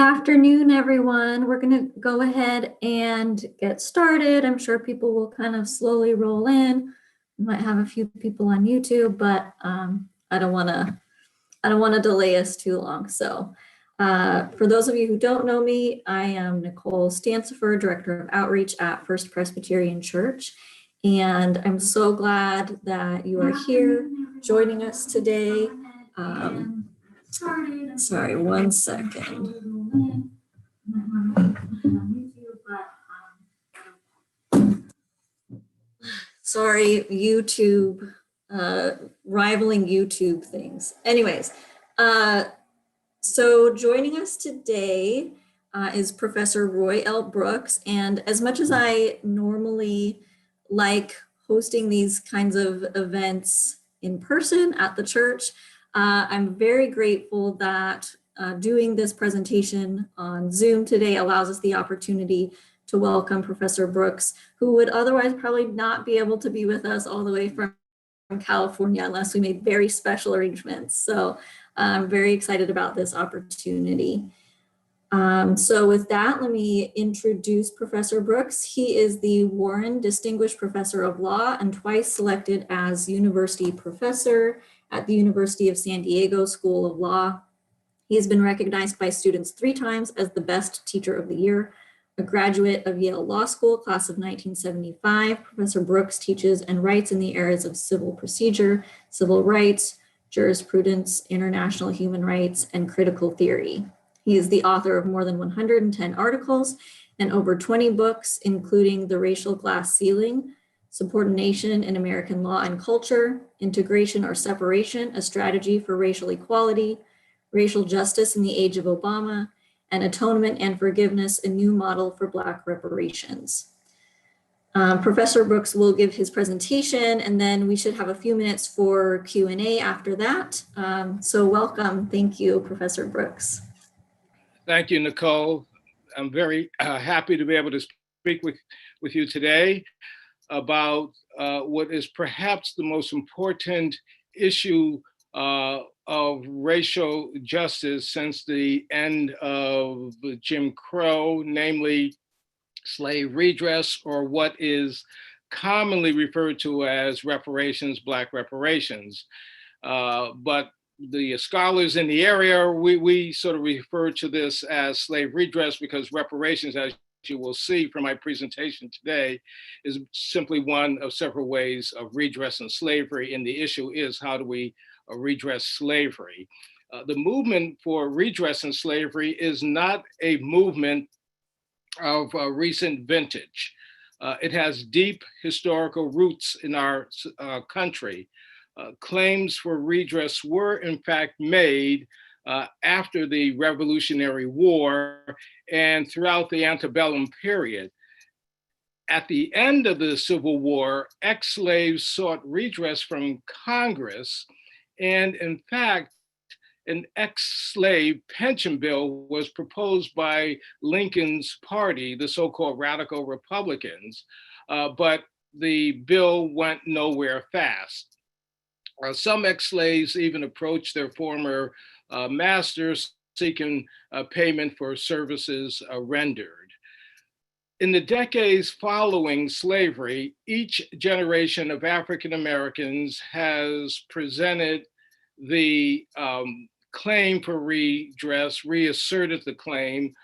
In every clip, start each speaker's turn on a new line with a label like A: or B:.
A: afternoon, everyone. We're going to go ahead and get started. I'm sure people will kind of slowly roll in. We might have a few people on YouTube, but I don't want to delay us too long. So for those of you who don't know me, I am Nicole Stancifer, Director of Outreach at First Presbyterian Church. And I'm so glad that you are here joining us today. Sorry, one second. Sorry, YouTube, rivaling YouTube things. Anyways, so joining us today is Professor Roy L. Brooks. And as much as I normally like hosting these kinds of events in person at the church, I'm very grateful that doing this presentation on Zoom today allows us the opportunity to welcome Professor Brooks, who would otherwise probably not be able to be with us all the way from California unless we made very special arrangements. So I'm very excited about this opportunity. So with that, let me introduce Professor Brooks. He is the Warren Distinguished Professor of Law and twice selected as University Professor at the University of San Diego School of Law. He has been recognized by students 3 times as the best teacher of the year. A graduate of Yale Law School, class of 1975, Professor Brooks teaches and writes in the areas of civil procedure, civil rights, jurisprudence, international human rights, and critical theory. He is the author of more than 110 articles and over 20 books, including The Racial Glass Ceiling, Subordination in American Law and Culture, Integration or Separation, A Strategy for Racial Equality, Racial Justice in the Age of Obama, and Atonement and Forgiveness, a New Model for Black Reparations. Professor Brooks will give his presentation, and then we should have a few minutes for Q&A after that. So welcome. Thank you, Professor Brooks.
B: Thank you, Nicole. I'm very happy to be able to speak with you today about what is perhaps the most important issue of racial justice since the end of Jim Crow, namely slave redress, or what is commonly referred to as reparations, Black reparations. But the scholars in the area, we sort of refer to this as slave redress because reparations, as you will see from my presentation today, is simply one of several ways of redressing slavery. And the issue is, how do we redress slavery? The movement for redressing slavery is not a movement of recent vintage. It has deep historical roots in our country. Claims for redress were in fact made after the Revolutionary War and throughout the antebellum period. At the end of the Civil War, ex-slaves sought redress from Congress, and in fact, an ex-slave pension bill was proposed by Lincoln's party, the so-called radical Republicans, but the bill went nowhere fast. Some ex-slaves even approached their former masters seeking payment for services rendered. In the decades following slavery, each generation of African Americans has presented the claim for redress, reasserted the claim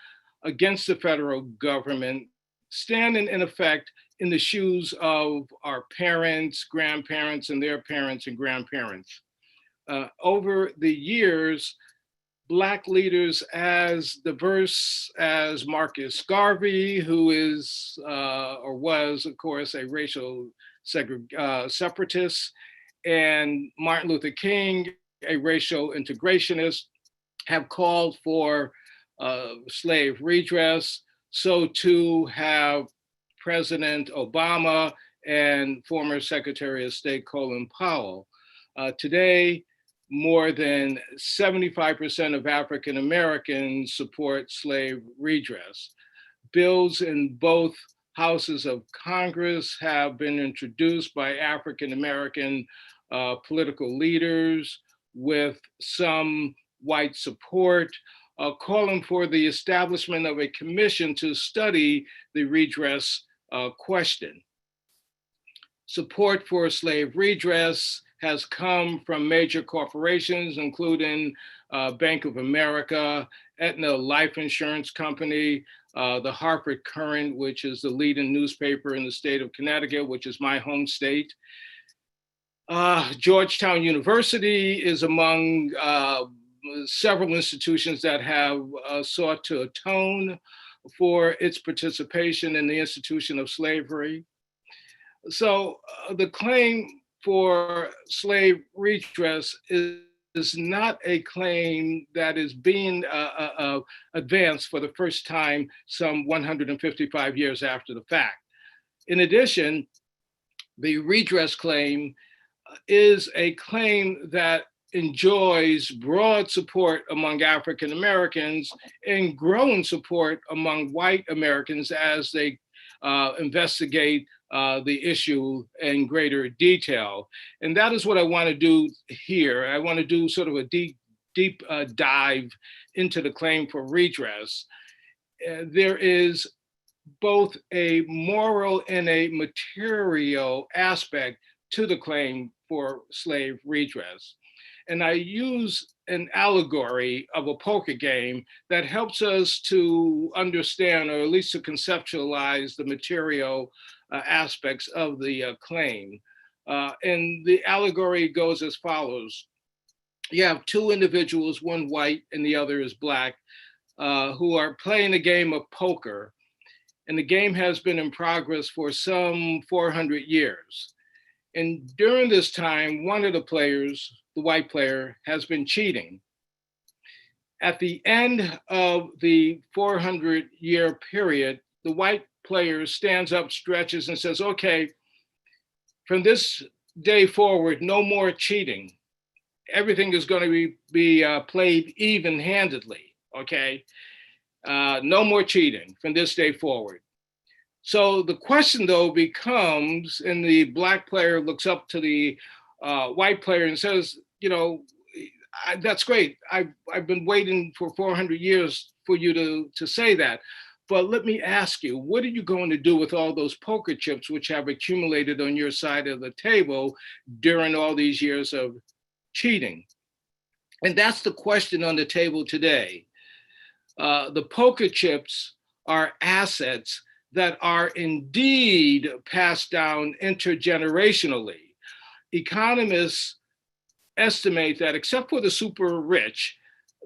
B: against the federal government, standing in effect in the shoes of our parents, grandparents, and their parents and grandparents. Over the years, Black leaders as diverse as Marcus Garvey, who is or was, of course, a racial separatist, and Martin Luther King, a racial integrationist, have called for slave redress. So too have President Obama and former Secretary of State Colin Powell. Today, more than 75% of African Americans support slave redress. Bills in both houses of Congress have been introduced by African American political leaders with some white support. calling for the establishment of a commission to study the redress question. Support for slave redress has come from major corporations, including Bank of America, Aetna Life Insurance Company, the Hartford Courant, which is the leading newspaper in the state of Connecticut, which is my home state. Georgetown University is among several institutions that have sought to atone for its participation in the institution of slavery. So the claim for slave redress is not a claim that is being advanced for the first time some 155 years after the fact. In addition, the redress claim is a claim that enjoys broad support among African Americans and growing support among white Americans as they investigate the issue in greater detail. And that is what I want to do here. I want to do sort of a deep dive into the claim for redress. There is both a moral and a material aspect to the claim for slave redress. And I use an allegory of a poker game that helps us to understand, or at least to conceptualize, the material aspects of the claim. And the allegory goes as follows. You have two individuals, one white and the other is black, who are playing a game of poker. And the game has been in progress for some 400 years. And during this time, one of the players, the white player, has been cheating. At the end of the 400-year period, the white player stands up, stretches, and says, okay, from this day forward, no more cheating. Everything is going to be played even-handedly, okay? No more cheating from this day forward. So the question, though, becomes, and the black player looks up to the white player and says, you know, that's great. I've been waiting for 400 years for you to say that. But let me ask you, what are you going to do with all those poker chips which have accumulated on your side of the table during all these years of cheating? And that's the question on the table today. The poker chips are assets that are indeed passed down intergenerationally. Economists estimate that, except for the super rich,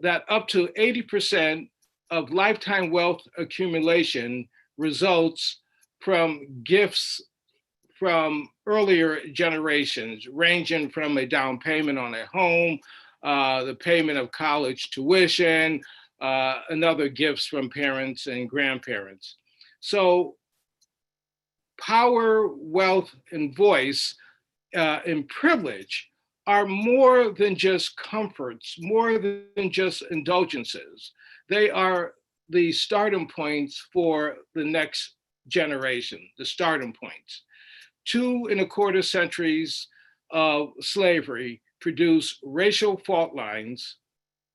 B: that up to 80% of lifetime wealth accumulation results from gifts from earlier generations, ranging from a down payment on a home, the payment of college tuition, and other gifts from parents and grandparents. So power, wealth, and voice and privilege are more than just comforts, more than just indulgences. They are the starting points for the next generation, the starting points. 2.25 centuries of slavery produce racial fault lines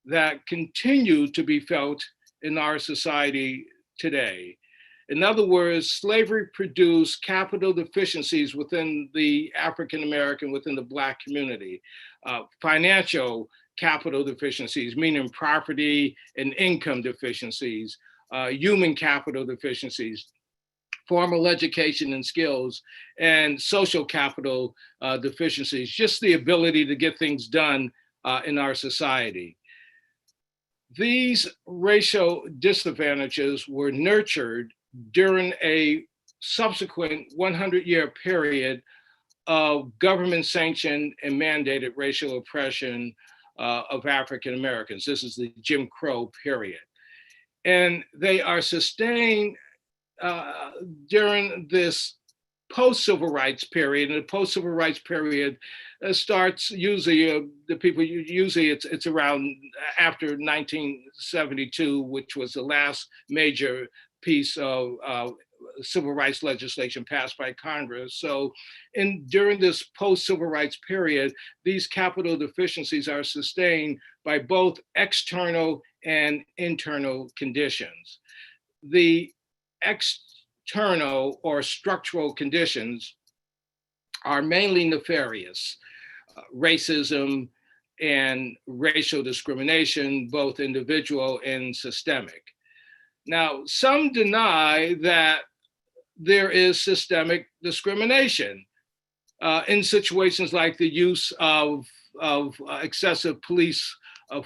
B: that continue to be felt in our society today. In other words, slavery produced capital deficiencies within the African American, within the Black community, financial capital deficiencies, meaning property and income deficiencies, human capital deficiencies, formal education and skills, and social capital deficiencies, just the ability to get things done in our society. These racial disadvantages were nurtured during a subsequent 100-year period of government-sanctioned and mandated racial oppression of African Americans. This is the Jim Crow period. And they are sustained during this post-civil rights period. And the post-civil rights period starts usually, it's around after 1972, which was the last major piece of civil rights legislation passed by Congress. So during this post-civil rights period, these capital deficiencies are sustained by both external and internal conditions. The external or structural conditions are mainly nefarious: racism and racial discrimination, both individual and systemic. Now, some deny that there is systemic discrimination in situations like the use of excessive police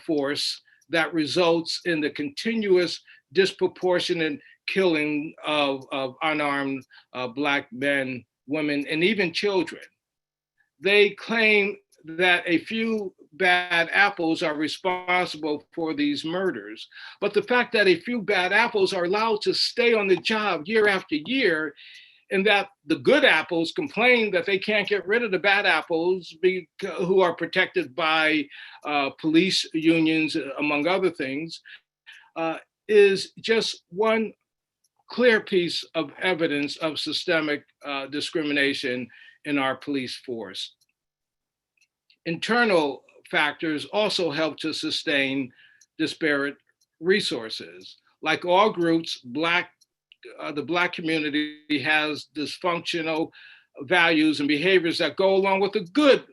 B: force that results in the continuous disproportionate killing of unarmed Black men, women, and even children. They claim that a few bad apples are responsible for these murders. But the fact that a few bad apples are allowed to stay on the job year after year, and that the good apples complain that they can't get rid of the bad apples who are protected by police unions, among other things, is just one clear piece of evidence of systemic discrimination in our police force. Internal factors also help to sustain disparate resources. Like all groups, the Black community has dysfunctional values and behaviors that go along with the good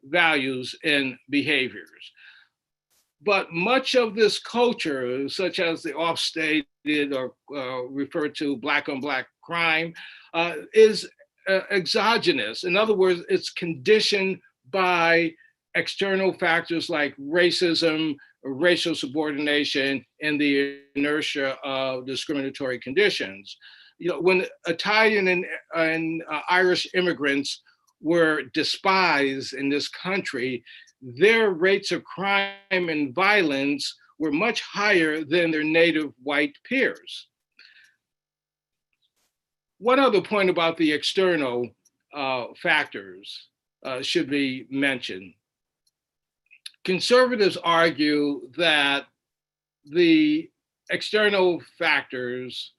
B: values and behaviors. But much of this culture, such as the oft-stated or referred to Black on Black crime, is exogenous. In other words, it's conditioned by external factors like racism, racial subordination, and the inertia of discriminatory conditions. You know, when Italian and Irish immigrants were despised in this country, their rates of crime and violence were much higher than their native white peers. One other point about the external factors should be mentioned. Conservatives argue that the external factors,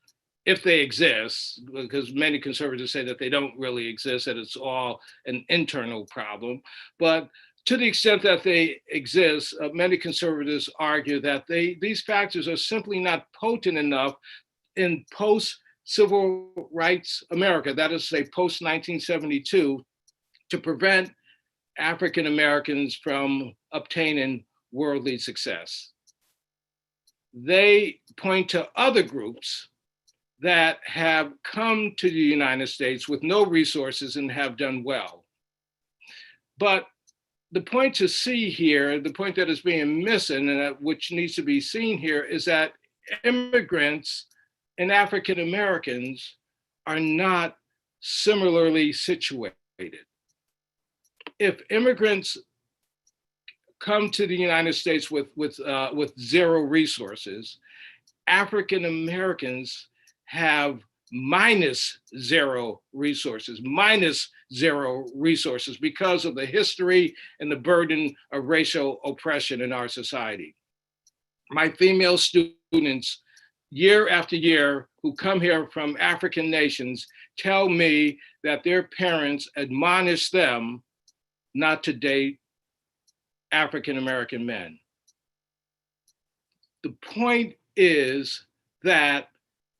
B: if they exist, because many conservatives say that they don't really exist, that it's all an internal problem, but to the extent that they exist, many conservatives argue that these factors are simply not potent enough in post-civil rights America, that is to say post-1972, to prevent African Americans from obtaining worldly success. They point to other groups that have come to the United States with no resources and have done well. But the point to see here, the point that is being missing and which needs to be seen here, is that immigrants and African Americans are not similarly situated. If immigrants come to the United States with zero resources, African Americans have minus zero resources because of the history and the burden of racial oppression in our society. My female students, year after year, who come here from African nations, tell me that their parents admonish them not to date African American men. The point is that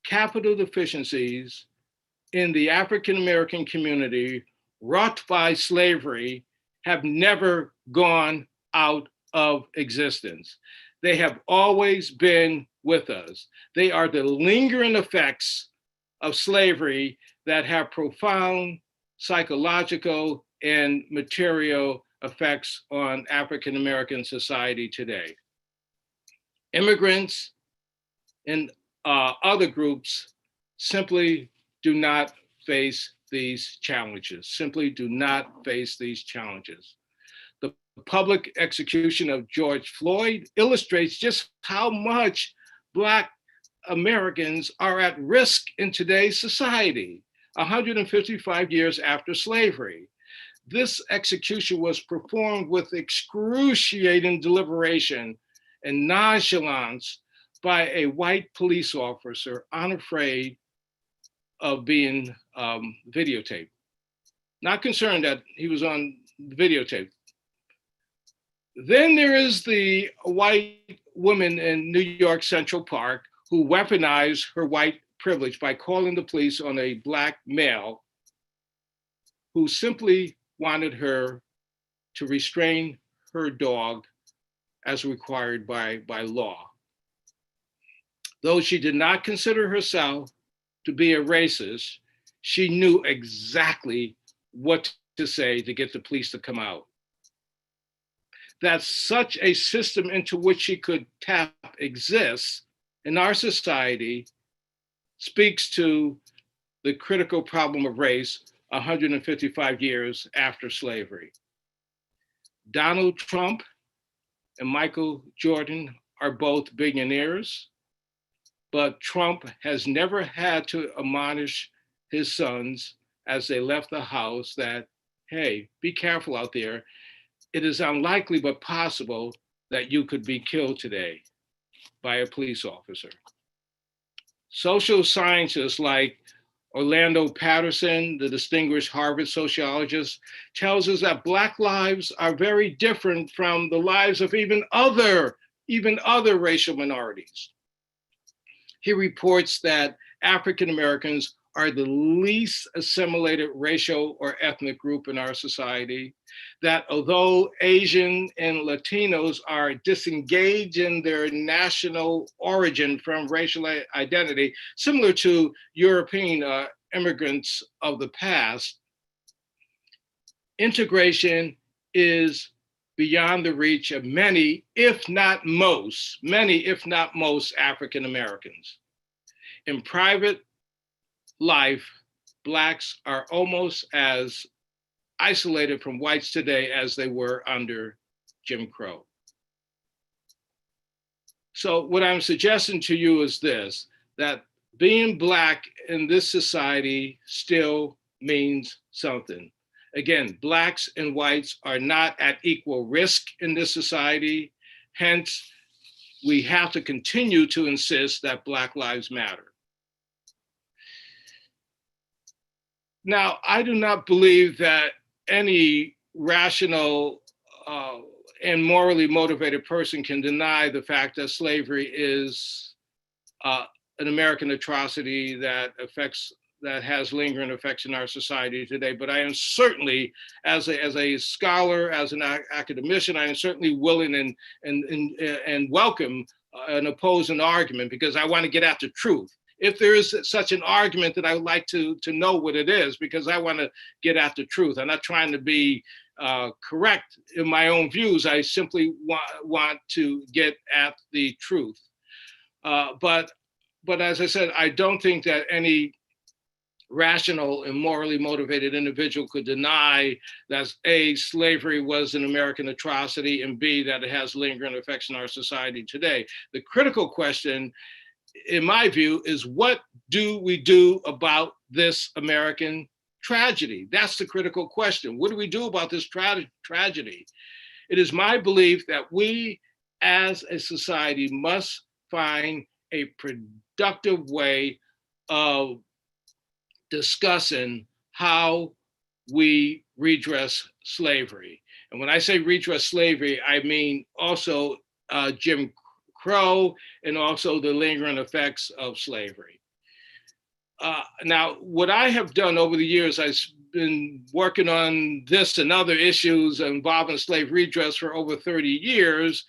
B: capital deficiencies in the African American community wrought by slavery have never gone out of existence. They have always been with us. They are the lingering effects of slavery that have profound psychological and material effects on African American society today. Immigrants and other groups simply do not face these challenges, simply do not face these challenges. The public execution of George Floyd illustrates just how much Black Americans are at risk in today's society, 155 years after slavery. This execution was performed with excruciating deliberation and nonchalance by a white police officer, unafraid of being videotaped. Not concerned that he was on videotape. Then there is the white woman in New York Central Park who weaponized her white privilege by calling the police on a Black male who simply wanted her to restrain her dog as required by law. Though she did not consider herself to be a racist, she knew exactly what to say to get the police to come out. That such a system into which she could tap exists in our society speaks to the critical problem of race 155 years after slavery. Donald Trump and Michael Jordan are both billionaires, but Trump has never had to admonish his sons as they left the house that, hey, be careful out there. It is unlikely but possible that you could be killed today by a police officer. Social scientists like Orlando Patterson, the distinguished Harvard sociologist, tells us that Black lives are very different from the lives of even other racial minorities. He reports that African Americans are the least assimilated racial or ethnic group in our society, that although Asian and Latinos are disengaged in their national origin from racial identity, similar to European immigrants of the past, integration is beyond the reach of many, if not most African Americans. In private life, Blacks are almost as isolated from whites today as they were under Jim Crow. So what I'm suggesting to you is this, that being Black in this society still means something. Again, Blacks and whites are not at equal risk in this society. Hence, we have to continue to insist that Black lives matter. Now, I do not believe that any rational and morally motivated person can deny the fact that slavery is an American atrocity that has lingering effects in our society today. But I am certainly, as a scholar, as an academician, I am certainly willing and welcome an opposing argument, because I want to get at the truth. If there is such an argument, that I would like to know what it is, because I want to get at the truth. I'm not trying to be correct in my own views. I simply want to get at the truth. But as I said, I don't think that any rational and morally motivated individual could deny that A, slavery was an American atrocity, and B, that it has lingering effects in our society today. The critical question, in my view, is what do we do about this American tragedy? That's the critical question. What do we do about this tragedy? It is my belief that we as a society must find a productive way of discussing how we redress slavery. And when I say redress slavery, I mean also Jim Crow and also the lingering effects of slavery. Now, what I have done over the years, I've been working on this and other issues involving slave redress for over 30 years,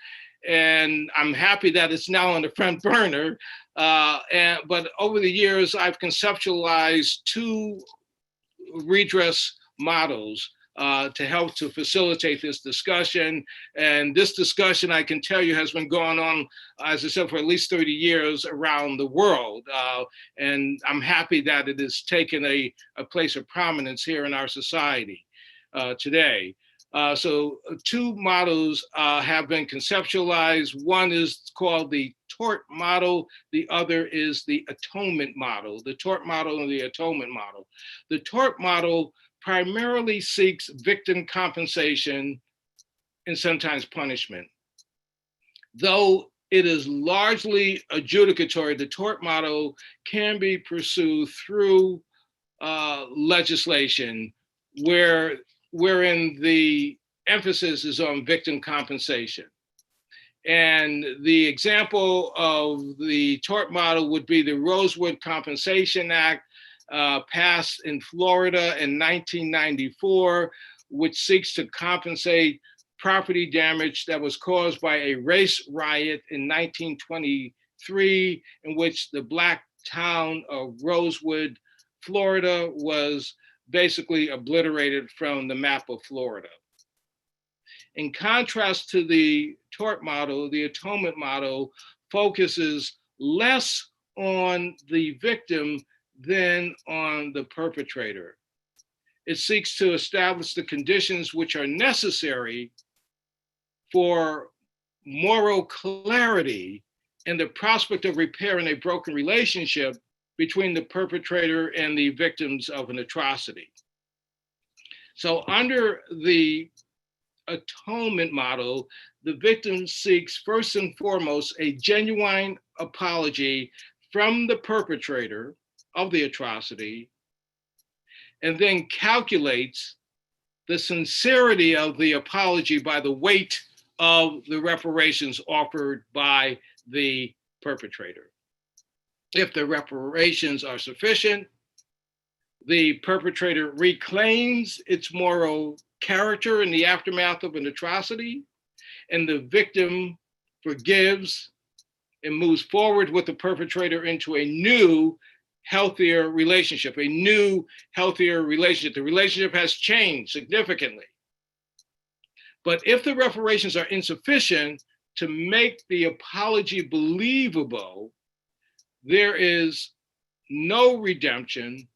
B: and I'm happy that it's now on the front burner. But over the years, I've conceptualized two redress models to help to facilitate this discussion. And this discussion, I can tell you, has been going on, as I said, for at least 30 years around the world. And I'm happy that it has taken a place of prominence here in our society today. So two models have been conceptualized. One is called the tort model. The other is the atonement model. The tort model and the atonement model. The tort model primarily seeks victim compensation and sometimes punishment. Though it is largely adjudicatory. The tort model can be pursued through legislation wherein the emphasis is on victim compensation. And the example of the tort model would be the Rosewood Compensation Act, passed in Florida in 1994, which seeks to compensate property damage that was caused by a race riot in 1923, in which the Black town of Rosewood, Florida, was basically obliterated from the map of Florida. In contrast to the tort model, the atonement model focuses less on the victim than on the perpetrator. It seeks to establish the conditions which are necessary for moral clarity and the prospect of repair in a broken relationship between the perpetrator and the victims of an atrocity. So under the atonement model, the victim seeks first and foremost a genuine apology from the perpetrator of the atrocity, and then calculates the sincerity of the apology by the weight of the reparations offered by the perpetrator. If the reparations are sufficient, the perpetrator reclaims its moral character in the aftermath of an atrocity, and the victim forgives and moves forward with the perpetrator into a new, healthier relationship, a new, healthier relationship. The relationship has changed significantly. But if the reparations are insufficient to make the apology believable, there is no redemption,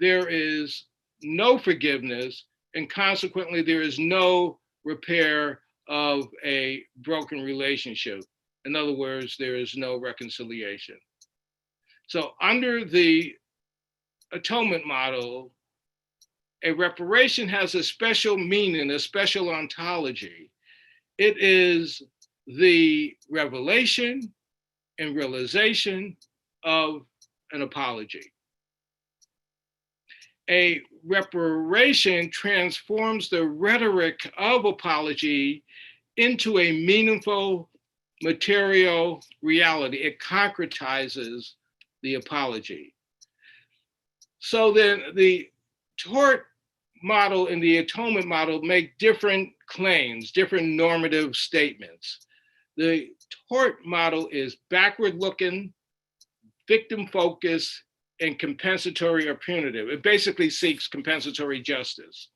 B: there is no forgiveness, and consequently, there is no repair of a broken relationship. In other words, there is no reconciliation. So under the atonement model, a reparation has a special meaning, a special ontology. It is the revelation and realization of an apology. A reparation transforms the rhetoric of apology into a meaningful material reality. It concretizes the apology. So then the tort model and the atonement model make different claims, different normative statements. The tort model is backward-looking, victim-focused, and compensatory or punitive. It basically seeks compensatory justice.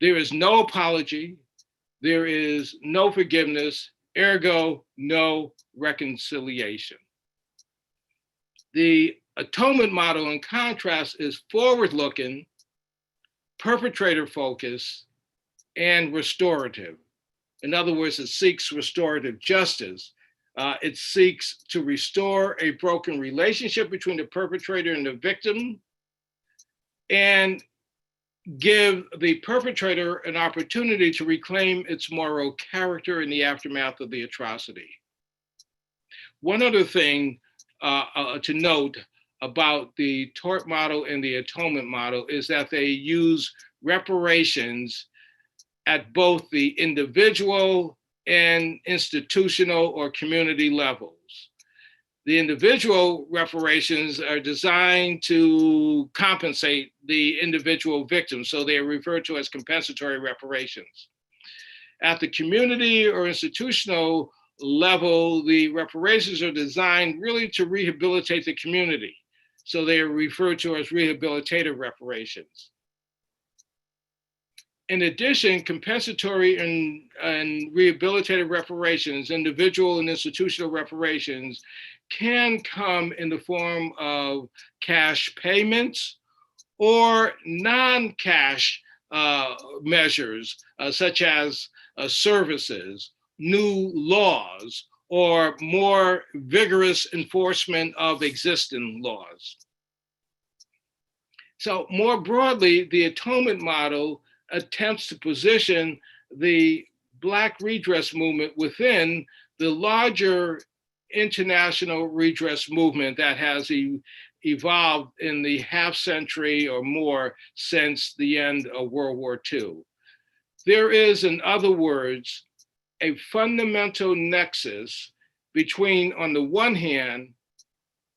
B: There is no apology, there is no forgiveness, ergo, no reconciliation. The atonement model, in contrast, is forward-looking, perpetrator-focused, and restorative. In other words, it seeks restorative justice. It seeks to restore a broken relationship between the perpetrator and the victim, and give the perpetrator an opportunity to reclaim its moral character in the aftermath of the atrocity. One other thing to note about the tort model and the atonement model is that they use reparations at both the individual and institutional or community levels. The individual reparations are designed to compensate the individual victims, so they are referred to as compensatory reparations. At the community or institutional level, the reparations are designed really to rehabilitate the community, so they are referred to as rehabilitative reparations. In addition, compensatory and rehabilitative reparations, individual and institutional reparations, can come in the form of cash payments or non-cash measures, such as services, new laws, or more vigorous enforcement of existing laws. So more broadly, the atonement model attempts to position the Black redress movement within the larger international redress movement that has evolved in the half century or more since the end of World War II. There is, in other words, a fundamental nexus between, on the one hand,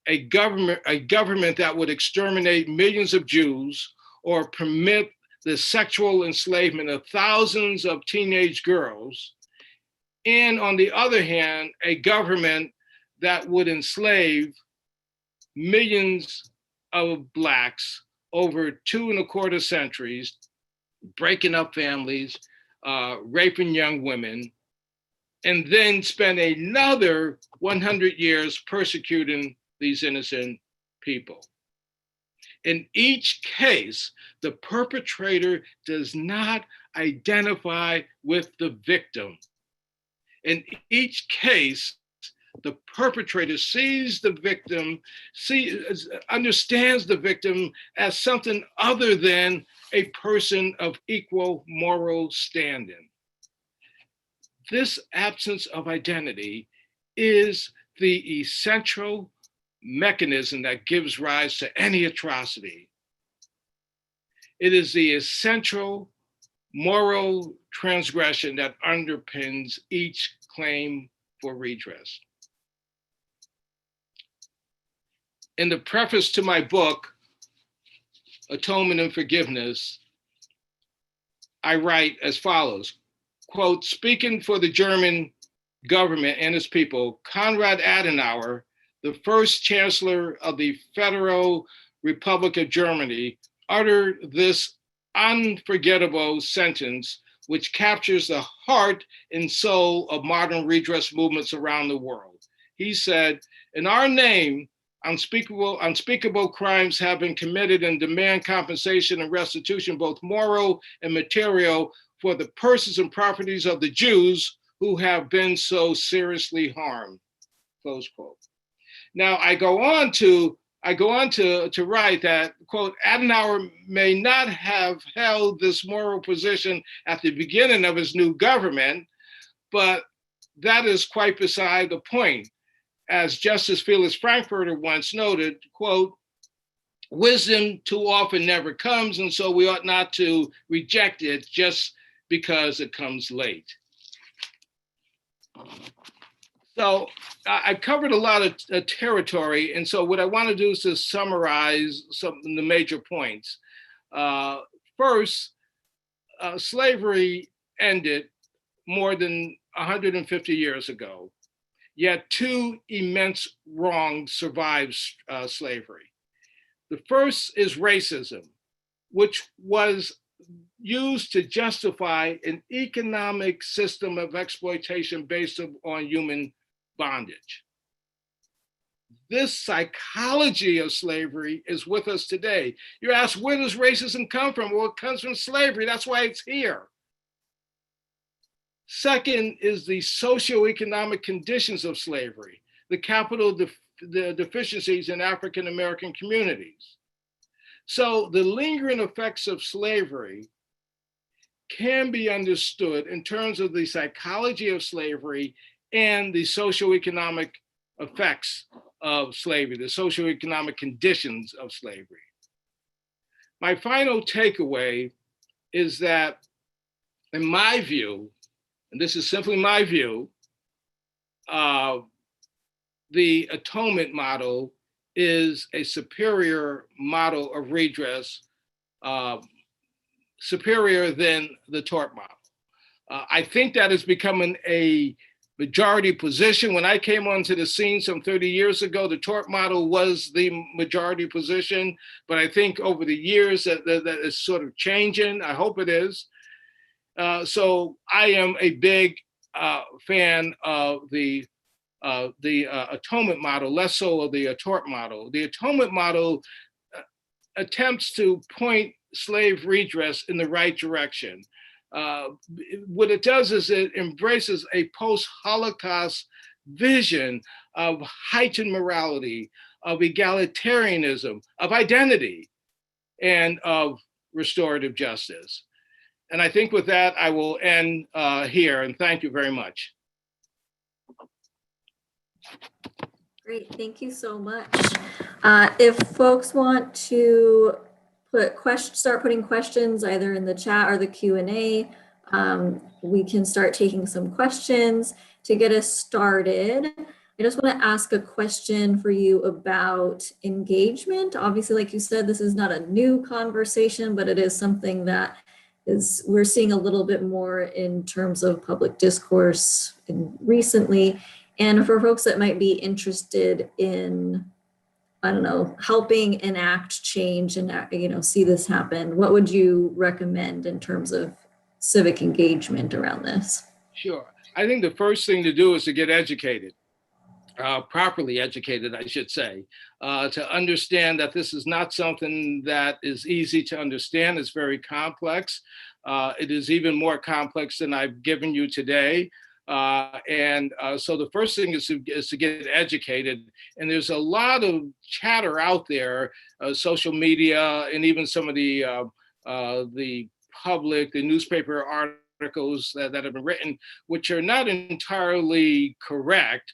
B: a government that would exterminate millions of Jews or permit the sexual enslavement of thousands of teenage girls, and on the other hand, a government that would enslave millions of Blacks over 2.25 centuries, breaking up families, raping young women, and then spend another 100 years persecuting these innocent people. In each case, the perpetrator does not identify with the victim. In each case, the perpetrator sees the victim, understands the victim as something other than a person of equal moral standing. This absence of identity is the essential mechanism that gives rise to any atrocity. It is the essential moral transgression that underpins each claim for redress. In the preface to my book, Atonement and Forgiveness, I write as follows, quote, speaking for the German government and its people, Konrad Adenauer, the first chancellor of the Federal Republic of Germany, uttered this unforgettable sentence, which captures the heart and soul of modern redress movements around the world. He said, in our name, unspeakable crimes have been committed and demand compensation and restitution, both moral and material, for the persons and properties of the Jews who have been so seriously harmed, close quote. Now I go on to write that, quote, Adenauer may not have held this moral position at the beginning of his new government, but that is quite beside the point. As Justice Felix Frankfurter once noted, quote, wisdom too often never comes, and so we ought not to reject it just because it comes late. So I've covered a lot of territory, and so what I want to do is to summarize some of the major points. First, slavery ended more than 150 years ago, yet two immense wrongs survived slavery. The first is racism, which was used to justify an economic system of exploitation based on human bondage. This psychology of slavery is with us today. You ask, where does racism come from? Well, it comes from slavery. That's why it's here. Second is the socioeconomic conditions of slavery, the capital the deficiencies in African American communities. So the lingering effects of slavery can be understood in terms of the psychology of slavery and the socioeconomic effects of slavery, the socioeconomic conditions of slavery. My final takeaway is that, in my view, and this is simply my view, the atonement model is a superior model of redress, superior than the tort model. I think that is becoming a majority position. When I came onto the scene some 30 years ago, the tort model was the majority position, but I think over the years that is sort of changing. I hope it is. So I am a big fan of the atonement model, less so of the tort model. The atonement model attempts to point slave redress in the right direction. What it does is it embraces a post-Holocaust vision of heightened morality, of egalitarianism, of identity, and of restorative justice. And I think with that, I will end here, and thank you very much.
A: Great, thank you so much. If folks want to start putting questions either in the chat or the Q&A, we can start taking some questions. To get us started, I just want to ask a question for you about engagement. Obviously, like you said, this is not a new conversation, but it is something that we're seeing a little bit more in terms of public discourse recently. And for folks that might be interested in, I don't know, helping enact change and, see this happen, what would you recommend in terms of civic engagement around this?
B: Sure. I think the first thing to do is to get educated, properly educated, I should say, to understand that this is not something that is easy to understand. It's very complex. It is even more complex than I've given you today. So the first thing is to get educated. And there's a lot of chatter out there, social media, and even some of the newspaper articles that have been written, which are not entirely correct.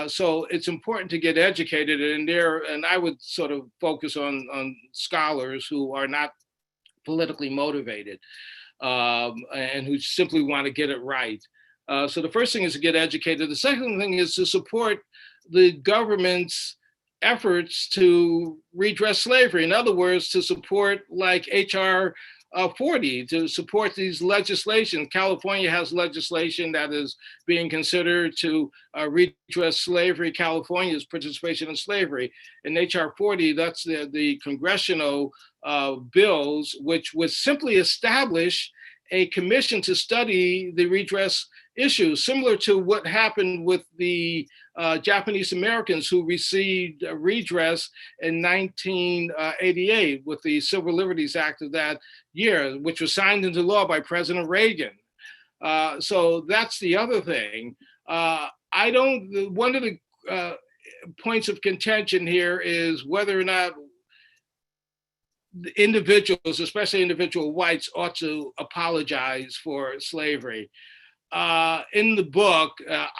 B: So it's important to get educated and I would sort of focus on scholars who are not politically motivated and who simply want to get it right. So the first thing is to get educated. The second thing is to support the government's efforts to redress slavery. In other words, to support like HR 40, to support these legislation. California has legislation that is being considered to redress slavery, California's participation in slavery. In HR 40, that's the congressional bills, which would simply establish a commission to study the redress issues, similar to what happened with the Japanese Americans who received redress in 1988 with the Civil Liberties Act of that year, which was signed into law by President Reagan. So that's the other thing. One of the points of contention here is whether or not individuals, especially individual whites, ought to apologize for slavery. In the book,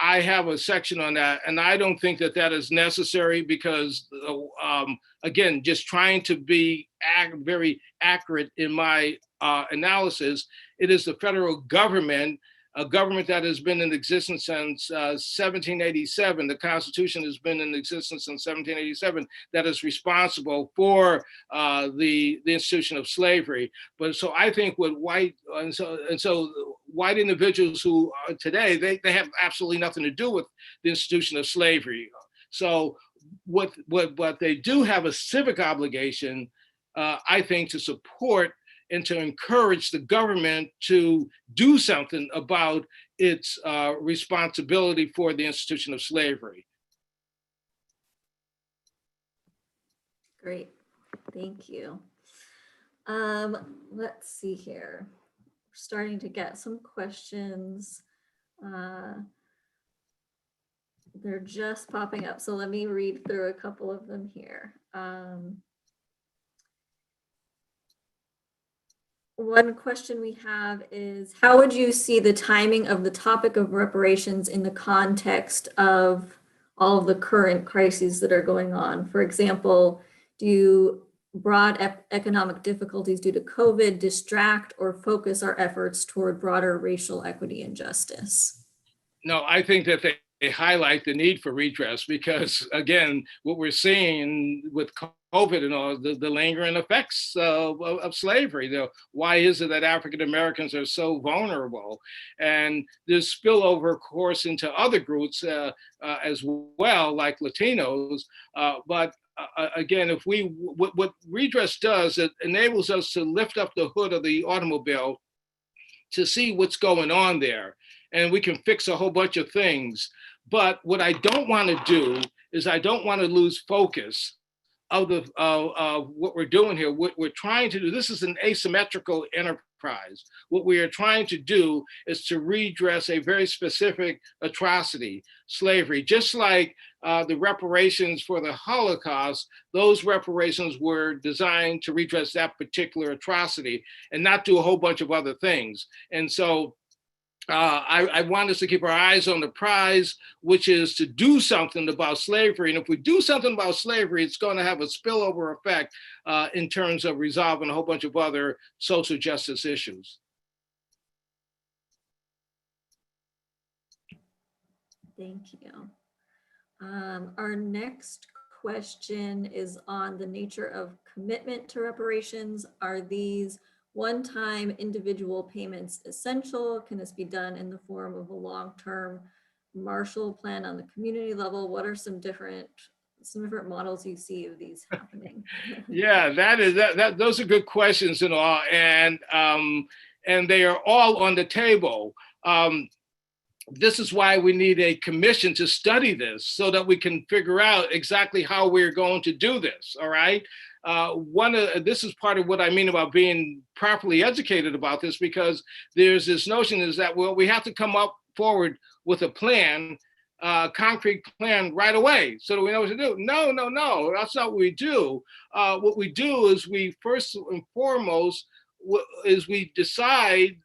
B: I have a section on that, and I don't think that is necessary because, again, just trying to be very accurate in my analysis, it is the federal government, a government that has been in existence since 1787. The Constitution has been in existence since 1787 that is responsible for the institution of slavery. But so I think with white white individuals who are today, they have absolutely nothing to do with the institution of slavery. So what they do have a civic obligation, I think, to support and to encourage the government to do something about its responsibility for the institution of slavery.
A: Great, thank you. Let's see here. We're starting to get some questions. They're just popping up, so let me read through a couple of them here. One question we have is, how would you see the timing of the topic of reparations in the context of all of the current crises that are going on? For example, do broad economic difficulties due to COVID distract or focus our efforts toward broader racial equity and justice?
B: No, I think that they highlight the need for redress because, again, what we're seeing with COVID and all the lingering effects of slavery. Why is it that African Americans are so vulnerable? And there's spillover, of course, into other groups as well, like Latinos. But again, what redress does, it enables us to lift up the hood of the automobile to see what's going on there. And we can fix a whole bunch of things. But what I don't want to do is I don't want to lose focus of what we're doing here. What we're trying to do, this is an asymmetrical enterprise. What we are trying to do is to redress a very specific atrocity, slavery. Just like the reparations for the Holocaust, those reparations were designed to redress that particular atrocity and not do a whole bunch of other things. And so I want us to keep our eyes on the prize, which is to do something about slavery. And if we do something about slavery, it's going to have a spillover effect in terms of resolving a whole bunch of other social justice issues.
A: Thank you. Our next question is on the nature of commitment to reparations. Are these one-time individual payments essential? Can this be done in the form of a long-term Marshall Plan on the community level? What are some different models you see of these happening?
B: Yeah, those are good questions and all, and they are all on the table. This is why we need a commission to study this so that we can figure out exactly how we're going to do this. All right. This is part of what I mean about being properly educated about this, because there's this notion is that, well, we have to come up forward with a plan, concrete plan right away so that we know what to do. No, that's not what we do. What we do is we first and foremost is we decide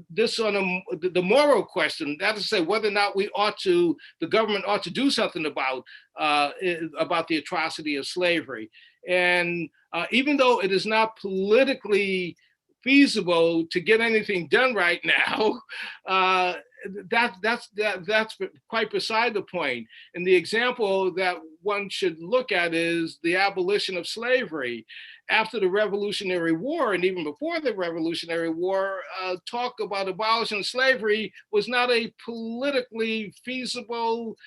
B: this on the moral question, that is to say whether or not the government ought to do something about the atrocity of slavery. And even though it is not politically feasible to get anything done right now, that's quite beside the point. And the example that one should look at is the abolition of slavery. After the Revolutionary War, and even before the Revolutionary War, talk about abolishing slavery was not a politically feasible,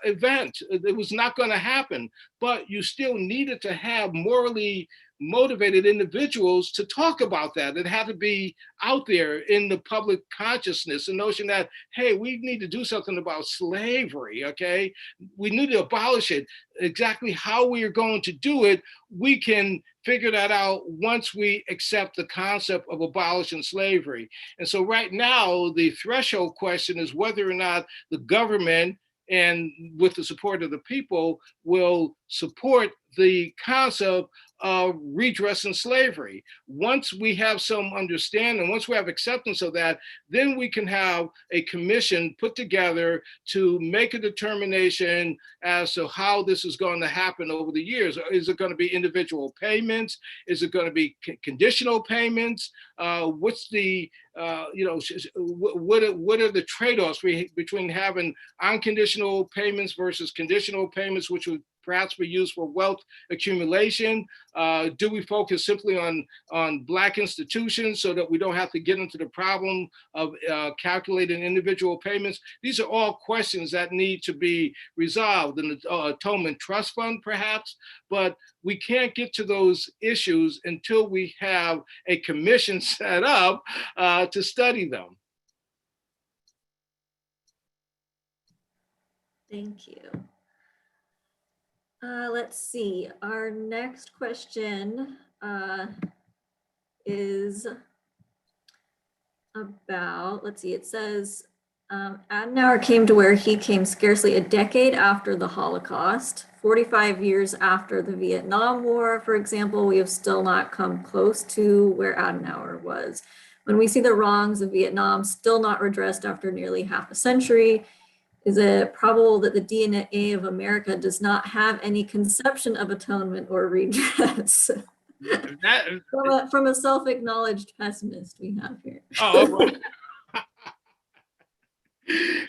B: event. It was not going to happen. But you still needed to have morally motivated individuals to talk about that. It had to be out there in the public consciousness, the notion that, hey, we need to do something about slavery, okay? We need to abolish it. Exactly how we are going to do it, we can figure that out once we accept the concept of abolishing slavery. And so right now, the threshold question is whether or not the government, and with the support of the people, will support the concept of redressing slavery. Once we have some understanding, once we have acceptance of that, then we can have a commission put together to make a determination as to how this is going to happen over the years. Is it going to be individual payments? Is it going to be conditional payments? What's the what are the trade-offs between having unconditional payments versus conditional payments, which would perhaps be used for wealth accumulation? Do we focus simply on Black institutions so that we don't have to get into the problem of calculating individual payments? These are all questions that need to be resolved in the Atonement Trust Fund, perhaps, but we can't get to those issues until we have a commission set up to study them.
A: Thank you. Let's see, our next question is about, let's see, it says, Adenauer came to where he came scarcely a decade after the Holocaust. 45 years after the Vietnam War, for example, we have still not come close to where Adenauer was. When we see the wrongs of Vietnam still not redressed after nearly half a century, is it probable that the DNA of America does not have any conception of atonement or redress? From a self-acknowledged pessimist we have here.
B: Oh,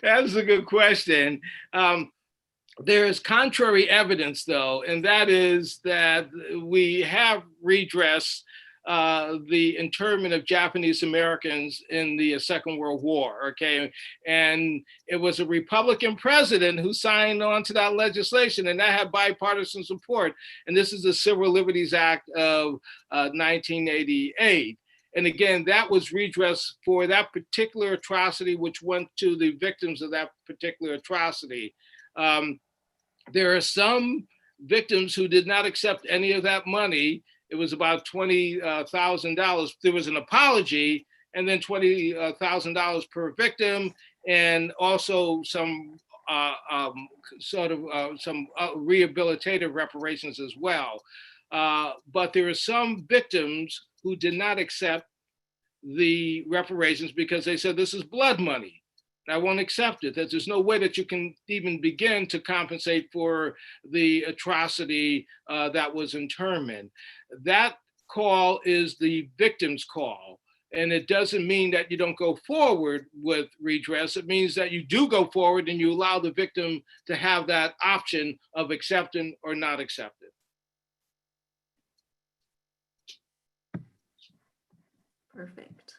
B: that's a good question. There is contrary evidence, though, and that is that we have redressed the internment of Japanese Americans in the Second World War, okay? And it was a Republican president who signed on to that legislation, and that had bipartisan support. And this is the Civil Liberties Act of 1988. And again, that was redress for that particular atrocity, which went to the victims of that particular atrocity. There are some victims who did not accept any of that money. It was about $20,000. There was an apology, and then $20,000 per victim, and also some rehabilitative reparations as well. But there are some victims who did not accept the reparations because they said this is blood money. I won't accept it, that there's no way that you can even begin to compensate for the atrocity that was internment. That call is the victim's call. And it doesn't mean that you don't go forward with redress. It means that you do go forward and you allow the victim to have that option of accepting or not accepting.
A: Perfect.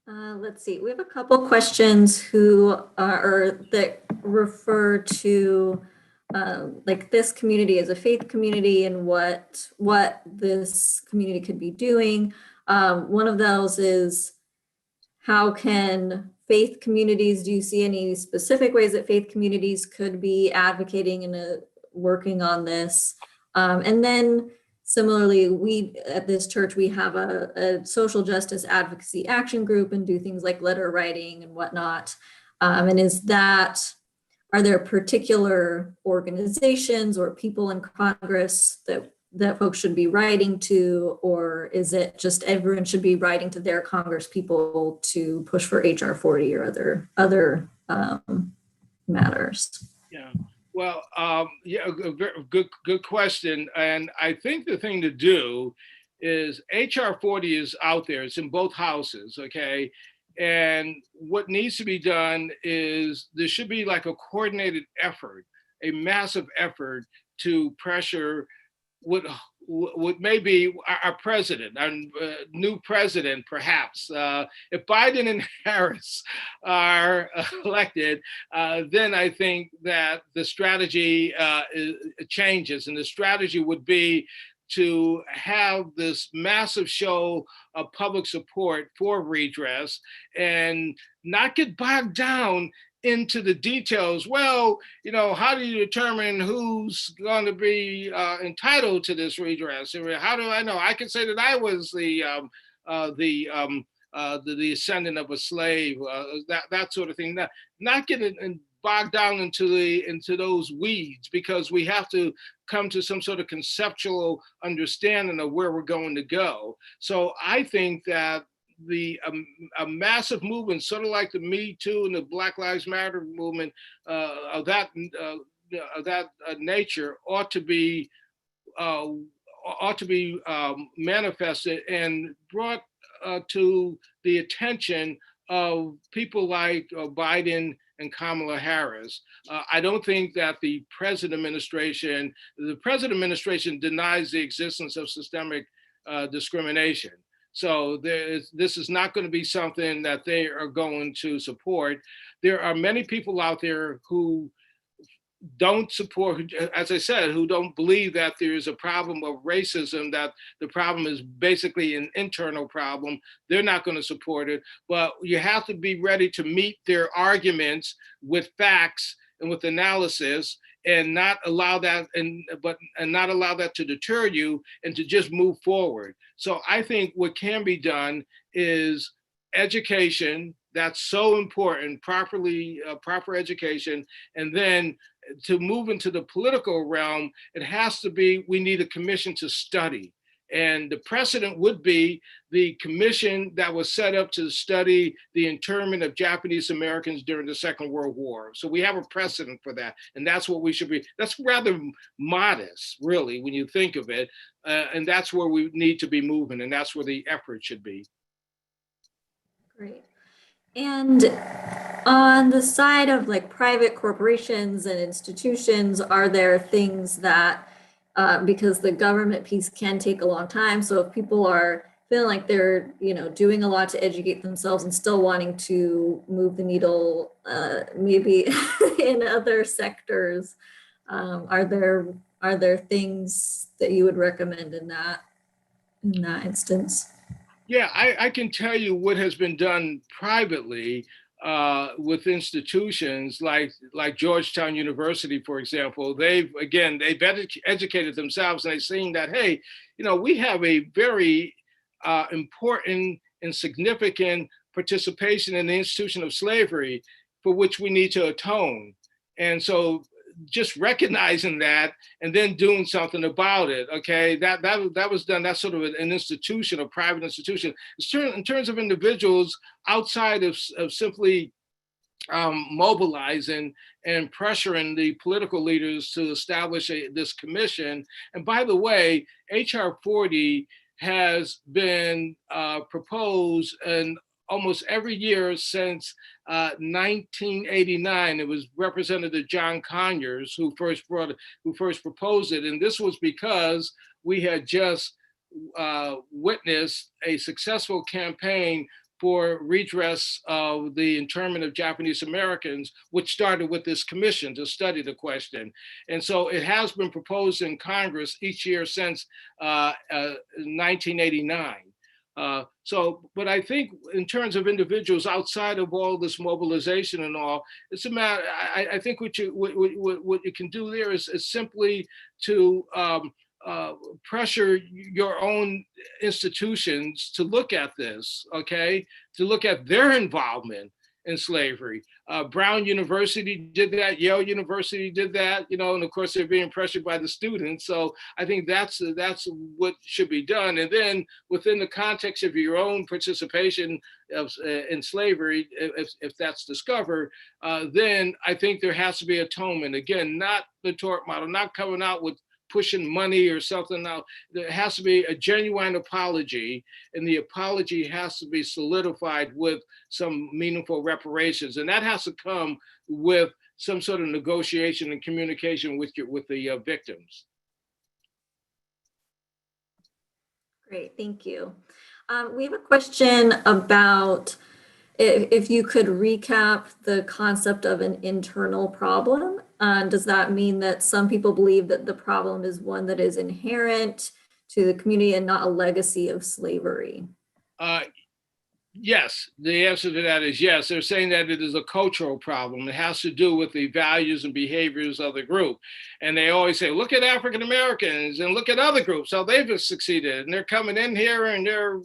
A: Let's see, we have a couple questions that refer to like this community as a faith community and what this community could be doing. One of those is, how can faith communities, do you see any specific ways that faith communities could be advocating and working on this? And then similarly, we at this church, we have a social justice advocacy action group and do things like letter writing and whatnot. And are there particular organizations or people in Congress that folks should be writing to, or is it just everyone should be writing to their Congress people to push for HR 40 or other matters?
B: Yeah. Well, yeah, good question. And I think the thing to do is HR 40 is out there. It's in both houses, okay? And what needs to be done is there should be like a coordinated effort, a massive effort to pressure what may be our president, our new president, perhaps. If Biden and Harris are elected, then I think that the strategy changes, and the strategy would be to have this massive show of public support for redress and not get bogged down into the details. Well, you know, how do you determine who's going to be entitled to this redress? How do I know? I can say that I was the descendant of a slave, that sort of thing. Not getting bogged down into those weeds, because we have to come to some sort of conceptual understanding of where we're going to go. So I think that a massive movement, sort of like the Me Too and the Black Lives Matter movement, of that nature, ought to be manifested and brought to the attention of people like Biden and Kamala Harris. I don't think that the present administration denies the existence of systemic discrimination. So this is not going to be something that they are going to support. There are many people out there who don't support, as I said, who don't believe that there is a problem of racism, that the problem is basically an internal problem. They're not going to support it, but you have to be ready to meet their arguments with facts and with analysis, and not allow that to deter you, and to just move forward. So I think what can be done is education. That's so important, proper education. And then to move into the political realm, it has to be, we need a commission to study. And the precedent would be the commission that was set up to study the internment of Japanese Americans during the Second World War. So we have a precedent for that. And that's what we should be. That's rather modest, really, when you think of it. And that's where we need to be moving. And that's where the effort should be.
A: Great. And on the side of like private corporations and institutions, are there things that, because the government piece can take a long time, so if people are feeling like they're, doing a lot to educate themselves and still wanting to move the needle, maybe in other sectors, are there things that you would recommend in that instance?
B: Yeah, I can tell you what has been done privately with institutions like Georgetown University, for example. They've educated themselves, and they've seen that, hey, we have a very important and significant participation in the institution of slavery for which we need to atone. And so just recognizing that and then doing something about it. Okay, that was done. That's sort of an institution, a private institution. In terms of individuals, outside of simply mobilizing and pressuring the political leaders to establish this commission. And by the way, HR 40 has been proposed in almost every year since 1989. It was Representative John Conyers who first proposed it, and this was because we had just witnessed a successful campaign for redress of the internment of Japanese Americans, which started with this commission to study the question. And so it has been proposed in Congress each year since 1989. But I think in terms of individuals outside of all this mobilization and all, it's a matter, I think what you can do there is simply to pressure your own institutions to look at this, okay? To look at their involvement in slavery. Brown University did that, Yale University did that, you know, and of course they're being pressured by the students. So I think that's what should be done. And then within the context of your own participation in slavery, if that's discovered, then I think there has to be atonement. Again, not the tort model, not coming out with pushing money or something. Now, there has to be a genuine apology, and the apology has to be solidified with some meaningful reparations. And that has to come with some sort of negotiation and communication with the victims.
A: Great, thank you. We have a question about if you could recap the concept of an internal problem. Does that mean that some people believe that the problem is one that is inherent to the community and not a legacy of slavery?
B: Yes, the answer to that is yes. They're saying that it is a cultural problem. It has to do with the values and behaviors of the group. And they always say, look at African Americans and look at other groups, how they've succeeded. And they're coming in here and they're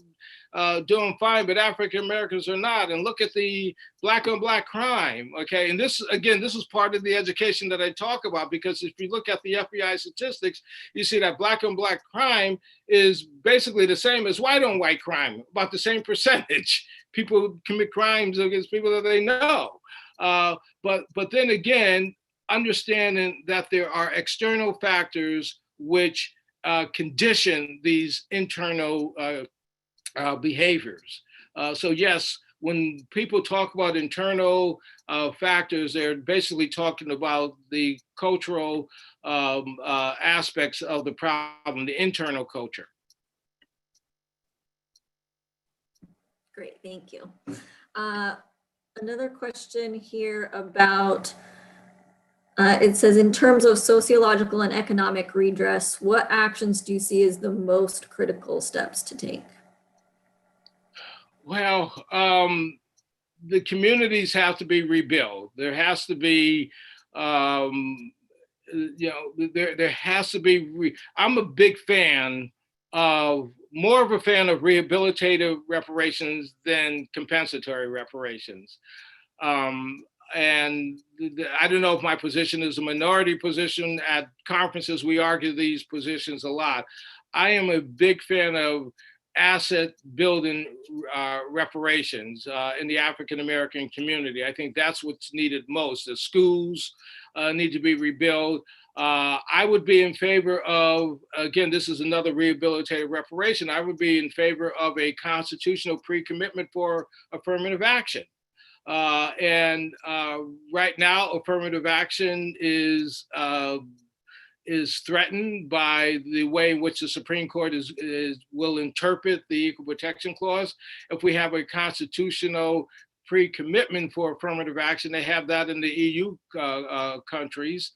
B: doing fine, but African Americans are not. And look at the black on black crime, okay? And this, again, this is part of the education that I talk about, because if you look at the FBI statistics, you see that black on black crime is basically the same as white on white crime, about the same percentage. People commit crimes against people that they know. But then again, understanding that there are external factors which condition these internal behaviors. So yes, when people talk about internal factors, they're basically talking about the cultural aspects of the problem, the internal culture.
A: Great, thank you. Another question here about, it says, in terms of sociological and economic redress, what actions do you see as the most critical steps to take?
B: Well, the communities have to be rebuilt. There has to be, there has to be, I'm a big fan of, more of a fan of rehabilitative reparations than compensatory reparations. And I don't know if my position is a minority position. At conferences, we argue these positions a lot. I am a big fan of asset building reparations in the African American community. I think that's what's needed most. The schools need to be rebuilt. I would be in favor of, again, this is another rehabilitative reparation. I would be in favor of a constitutional pre-commitment for affirmative action. And right now, affirmative action is threatened by the way in which the Supreme Court will interpret the Equal Protection Clause. If we have a constitutional pre-commitment for affirmative action, they have that in the EU countries,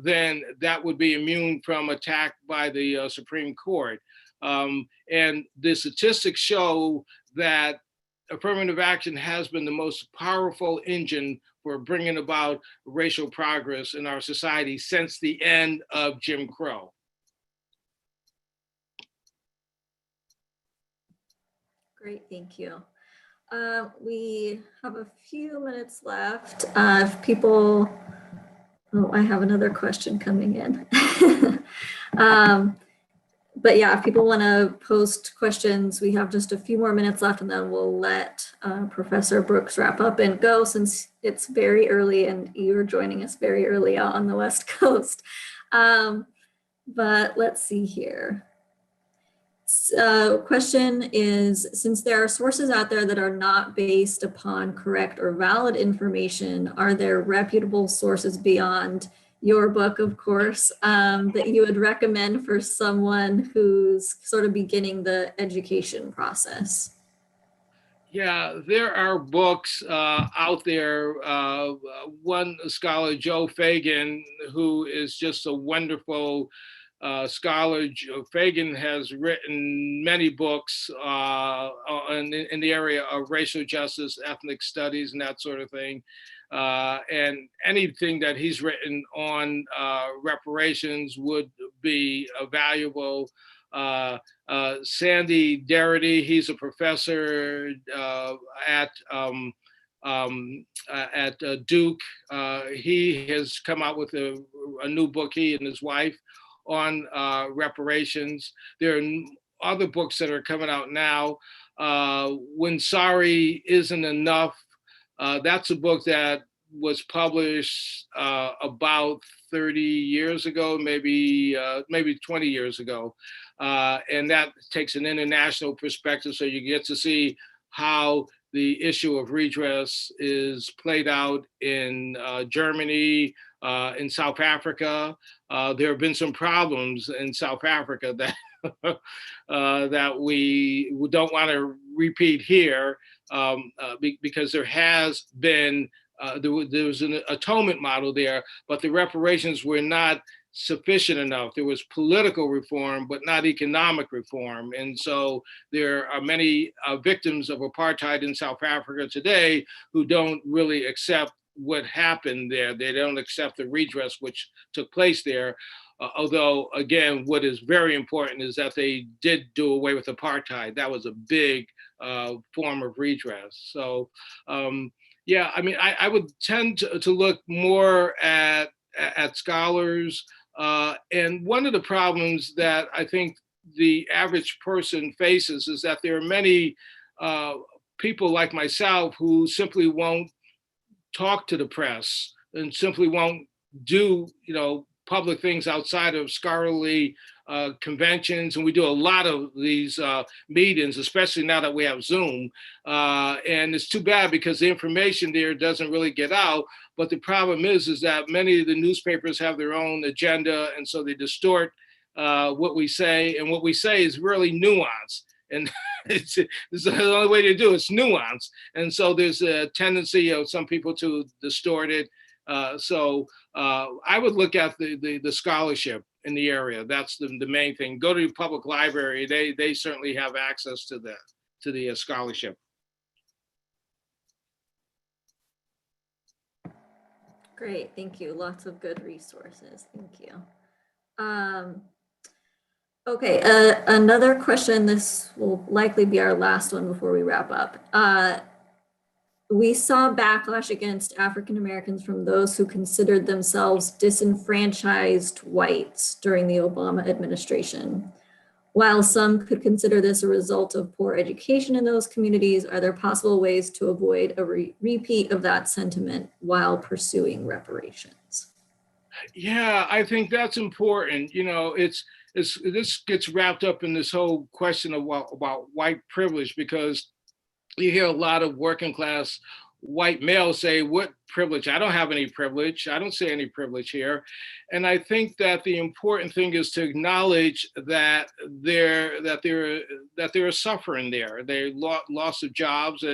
B: then that would be immune from attack by the Supreme Court. And the statistics show that affirmative action has been the most powerful engine for bringing about racial progress in our society since the end of Jim Crow.
A: Great, thank you. We have a few minutes left. If people Oh, I have another question coming in. But yeah, if people want to post questions, we have just a few more minutes left, and then we'll let Professor Brooks wrap up and go, since it's very early and you're joining us very early out on the West Coast. But let's see here. Question is, since there are sources out there that are not based upon correct or valid information, are there reputable sources beyond your book, of course, that you would recommend for someone who's sort of beginning the education process?
B: Yeah, there are books out there. One scholar, Joe Fagan, who is just a wonderful scholar. Fagan has written many books in the area of racial justice, ethnic studies, and that sort of thing. And anything that he's written on reparations would be valuable. Sandy Darity, he's a professor at Duke. He has come out with a new book, he and his wife, on reparations. There are other books that are coming out now. When Sorry Isn't Enough, that's a book that was published about 30 years ago, maybe 20 years ago. And that takes an international perspective, so you get to see how the issue of redress is played out in Germany, in South Africa. There have been some problems in South Africa that that we don't want to repeat here, because there has been there was an atonement model there, but the reparations were not sufficient enough. There was political reform, but not economic reform. And so there are many victims of apartheid in South Africa today who don't really accept what happened there. They don't accept the redress which took place there. Although, again, what is very important is that they did do away with apartheid. That was a big form of redress. So, yeah, I mean, I would tend to look more at scholars. And one of the problems that I think the average person faces is that there are many people like myself who simply won't talk to the press and simply won't do, public things outside of scholarly conventions. And we do a lot of these meetings, especially now that we have Zoom. And it's too bad because the information there doesn't really get out. But the problem is that many of the newspapers have their own agenda, and so they distort what we say. And what we say is really nuanced. And it's the only way to do it. It's nuance. And so there's a tendency of some people to distort it. So I would look at the scholarship in the area. That's the main thing. Go to the public library. They certainly have access to the scholarship.
A: Great, thank you. Lots of good resources. Thank you. Okay, another question. This will likely be our last one before we wrap up. We saw backlash against African Americans from those who considered themselves disenfranchised whites during the Obama administration. While some could consider this a result of poor education in those communities, are there possible ways to avoid a repeat of that sentiment while pursuing reparations?
B: Yeah, I think that's important. This gets wrapped up in this whole question about white privilege, because you hear a lot of working class white males say, what privilege? I don't have any privilege. I don't see any privilege here. And I think that the important thing is to acknowledge that there is suffering there. They loss of jobs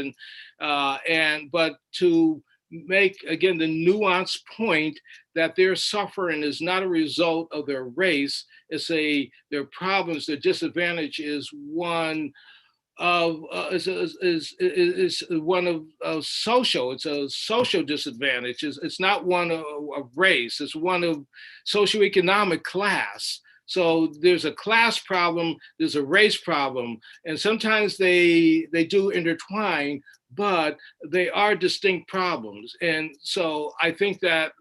B: but to make, again, the nuanced point that their suffering is not a result of their race. It's their problems, their disadvantage is one of is one of social. It's a social disadvantage. It's not one of race. It's one of socioeconomic class. So there's a class problem, there's a race problem, and sometimes they do intertwine, but they are distinct problems. And so I think that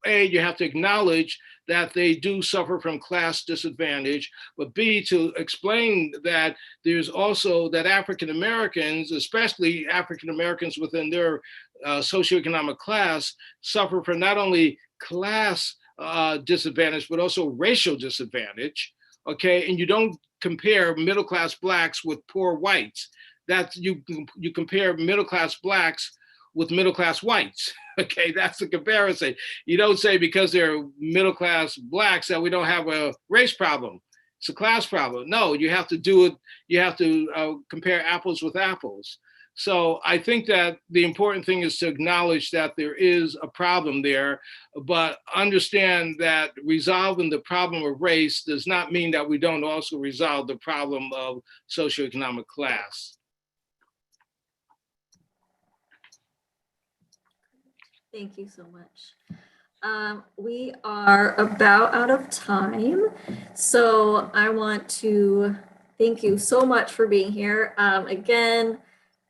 B: A, you have to acknowledge that they do suffer from class disadvantage, but B, to explain that there's also that African Americans, especially African Americans within their socioeconomic class, suffer from not only class disadvantage, but also racial disadvantage, okay? And you don't compare middle-class Blacks with poor whites. That's, you compare middle-class Blacks with middle-class whites. Okay, that's the comparison. You don't say because they're middle-class Blacks that we don't have a race problem. It's a class problem. No, you have to do it. You have to compare apples with apples. So I think that the important thing is to acknowledge that there is a problem there, but understand that resolving the problem of race does not mean that we don't also resolve the problem of socioeconomic class.
A: Thank you so much. We are about out of time, so I want to thank you so much for being here. Again,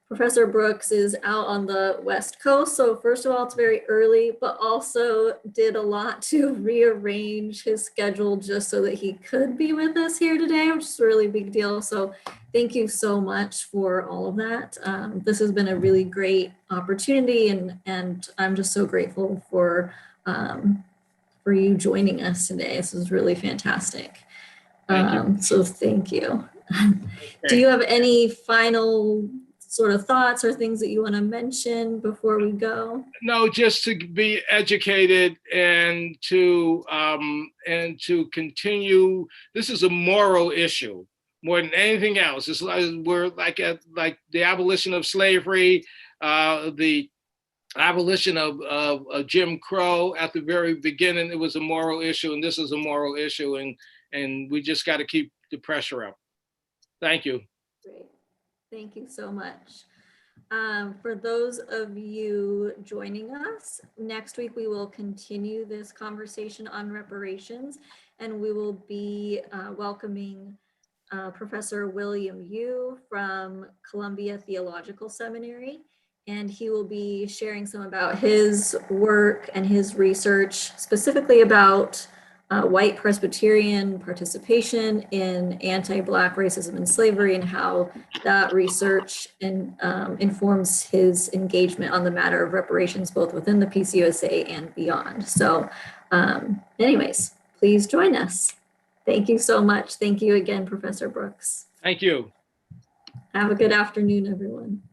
A: Professor Brooks is out on the West Coast, so first of all, it's very early, but also did a lot to rearrange his schedule just so that he could be with us here today, which is a really big deal. So thank you so much for all of that. This has been a really great opportunity, and I'm just so grateful for you joining us today. This is really fantastic. So thank you. Okay. Do you have any final sort of thoughts or things that you want to mention before we go?
B: No, just to be educated and to continue. This is a moral issue more than anything else. It's like we're like the abolition of slavery, the abolition of Jim Crow at the very beginning. It was a moral issue, and this is a moral issue, and we just got to keep the pressure up. Thank you.
A: Great. Thank you so much. For those of you joining us, next week we will continue this conversation on reparations, and we will be welcoming Professor William Yu from Columbia Theological Seminary, and he will be sharing some about his work and his research, specifically about white Presbyterian participation in anti-Black racism and slavery, and how that research informs his engagement on the matter of reparations, both within the PCUSA and beyond. So anyways, please join us. Thank you so much. Thank you again, Professor Brooks.
B: Thank you.
A: Have a good afternoon, everyone.